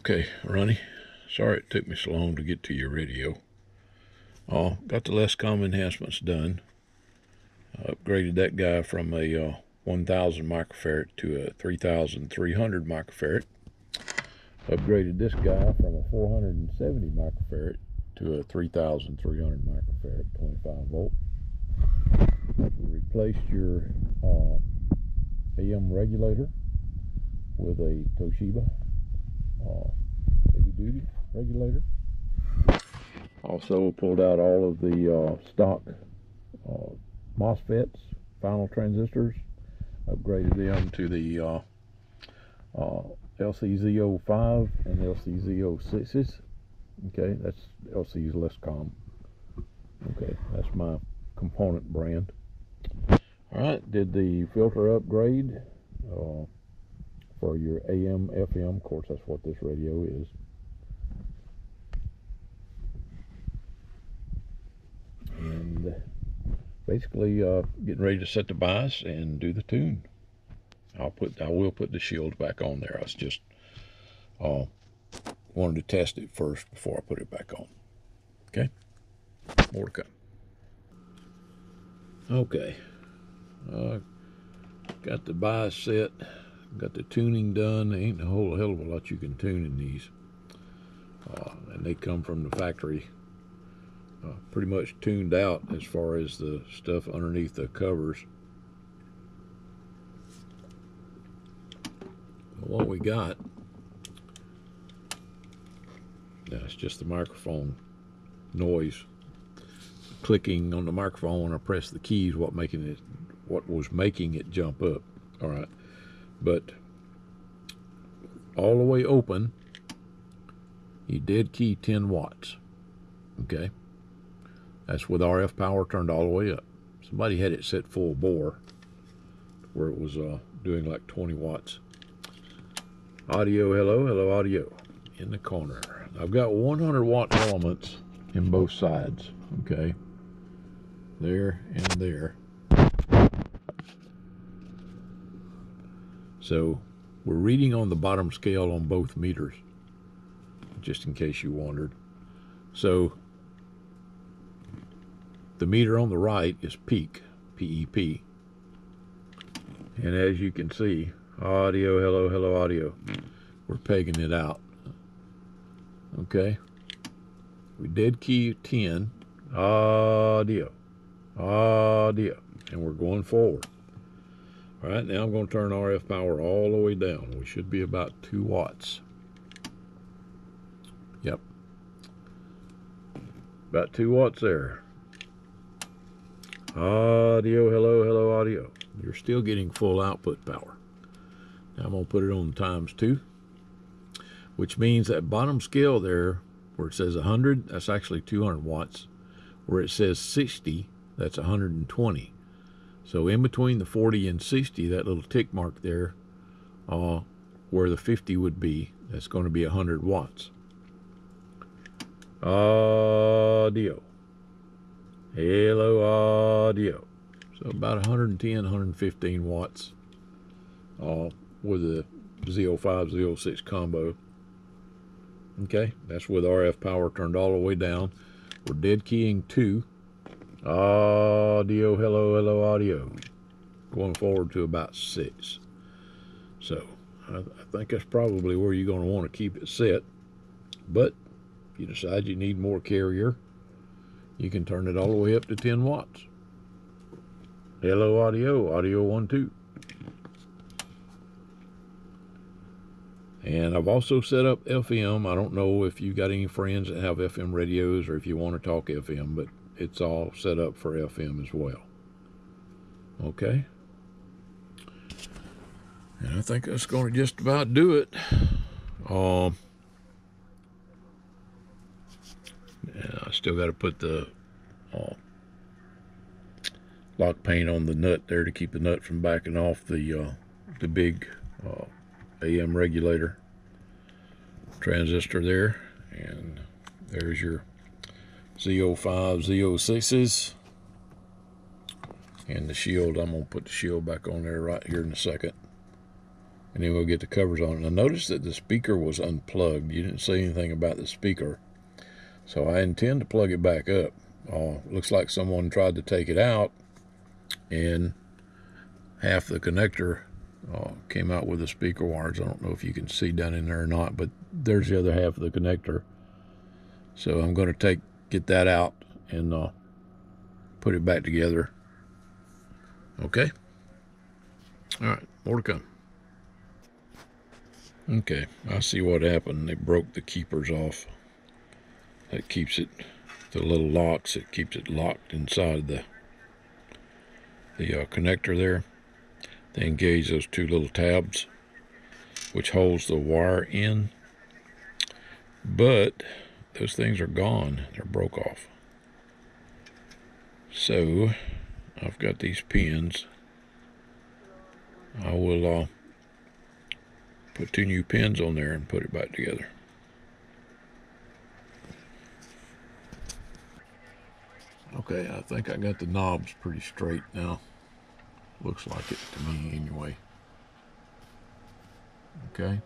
Okay, Ronnie, sorry it took me so long to get to your radio. Got the LesComm Enhancements done. Upgraded that guy from a 1000 microfarad to a 3300 microfarad. Upgraded this guy from a 470 microfarad to a 3300 microfarad, 25 volt. We replaced your AM regulator with a Toshiba heavy duty regulator. Also pulled out all of the stock MOSFETs, final transistors, upgraded them to the LCZ05 and LCZ06s. Okay, that's LC's LesComm. Okay, that's my component brand. Alright, did the filter upgrade for your AM, FM. Of course, that's what this radio is. And basically getting ready to set the bias and do the tune. I will put the shield back on there. I was just wanted to test it first before I put it back on. Okay, more to come. Okay, got the bias set, got the tuning done. There ain't a whole hell of a lot you can tune in these, and they come from the factory pretty much tuned out as far as the stuff underneath the covers. What we got, that's just the microphone noise clicking on the microphone when I press the keys. What was making it jump up. All right, but all the way open, you dead key 10 watts. Okay, that's with RF power turned all the way up. Somebody had it set full bore where it was doing like 20 watts. Audio, hello audio in the corner. I've got 100 watt elements in both sides. Okay, there and there. So we're reading on the bottom scale on both meters, just in case you wondered. So the meter on the right is peak, PEP. And as you can see, audio, hello audio, we're pegging it out. Okay, we dead key 10, audio, and we're going forward. All right, now I'm going to turn RF power all the way down. We should be about 2 watts. Yep, about 2 watts there. Audio, hello audio. You're still getting full output power. Now I'm going to put it on ×2, which means that bottom scale there, where it says 100, that's actually 200 watts. Where it says 60, that's 120. So in between the 40 and 60, that little tick mark there, where the 50 would be, that's going to be 100 watts. Audio. Hello audio. So about 110, 115 watts with the Z05, Z06 combo. Okay, that's with RF power turned all the way down. We're dead keying 2. Audio, hello audio. Going forward to about 6. So I think that's probably where you're going to want to keep it set. But if you decide you need more carrier, you can turn it all the way up to 10 watts. Hello audio, audio 1, 2. And I've also set up FM. I don't know if you got any friends that have FM radios or if you want to talk FM, but it's all set up for FM as well. Okay. And I think that's going to just about do it. Yeah, I still got to put the lock paint on the nut there to keep the nut from backing off the big AM regulator transistor there. And there's your Z05, Z06s, and the shield. I'm going to put the shield back on there right here in a second. and then we'll get the covers on it. Now notice that the speaker was unplugged. You didn't say anything about the speaker, so I intend to plug it back up. Looks like someone tried to take it out, and half the connector came out with the speaker wires. I don't know if you can see down in there or not, but there's the other half of the connector. So I'm going to get that out and put it back together. Okay? All right, more to come. Okay, I see what happened. They broke the keepers off. That keeps it, the little locks, it keeps it locked inside the connector there. They engage those two little tabs, which holds the wire in. But those things are gone. They're broke off. So I've got these pins. I will put 2 new pins on there and put it back together. Okay, I think I got the knobs pretty straight now. Looks like it to me anyway. Okay.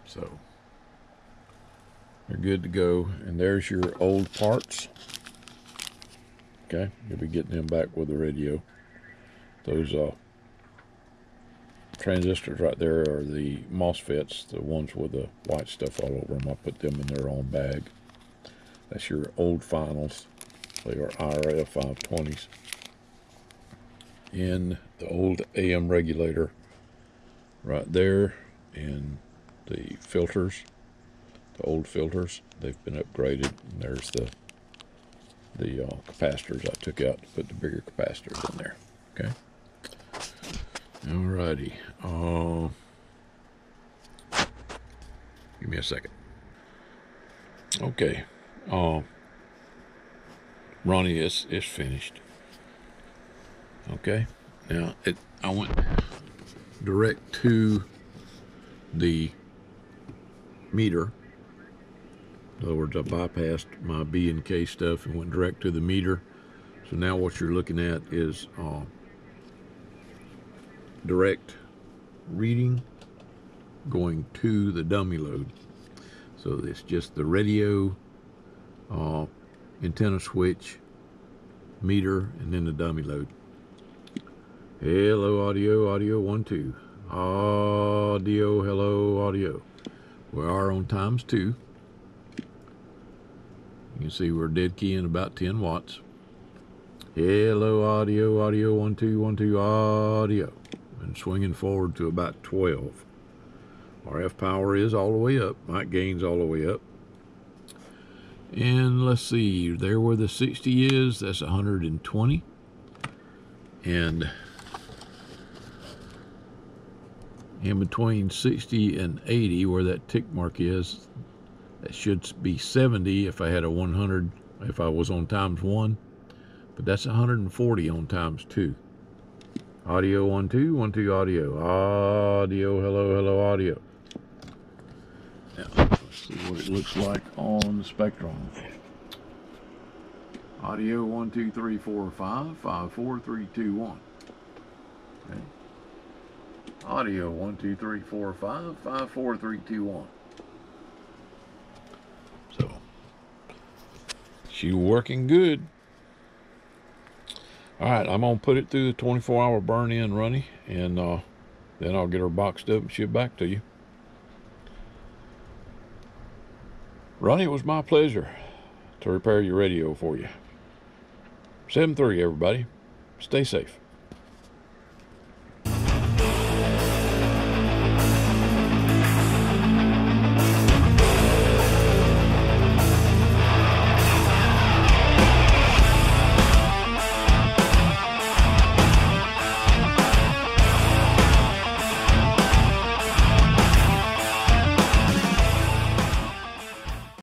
So they're good to go. And there's your old parts. Okay, you'll be getting them back with the radio. Those transistors right there are the MOSFETs, the ones with the white stuff all over them. I put them in their own bag. That's your old finals. They are IRF 520s. And the old AM regulator right there, and the filters, the old filters, they've been upgraded. And there's the capacitors I took out to put the bigger capacitors in there. Okay. Alrighty. Give me a second. Okay. Ronnie is finished. Okay. Now I went direct to the meter. In other words, I bypassed my B and K stuff and went direct to the meter. So now what you're looking at is direct reading going to the dummy load. So it's just the radio, antenna switch, meter, and then the dummy load. Hello audio, audio 1 2. Audio, hello audio. We are on ×2. You can see we're dead keying about 10 watts. Hello audio, audio 1 2 1 2 audio. And swinging forward to about 12. RF power is all the way up. Mic gain's all the way up. And let's see, there where the 60 is, that's 120. And in between 60 and 80, where that tick mark is, that should be 70 if I had a 100, if I was on ×1. But that's 140 on ×2. Audio 1 2 1 2 audio. Audio, hello, hello, audio. Now, let's see what it looks like on the spectrum. Audio 1 2 3 4 5 5 4 3 2 1. Okay. Audio 1 2 3 4 5 5 4 3 2 1. So she's working good. All right, I'm gonna put it through the 24-hour burn-in, Ronnie, and then I'll get her boxed up and ship back to you. Ronnie, it was my pleasure to repair your radio for you. 7-3, everybody. Stay safe.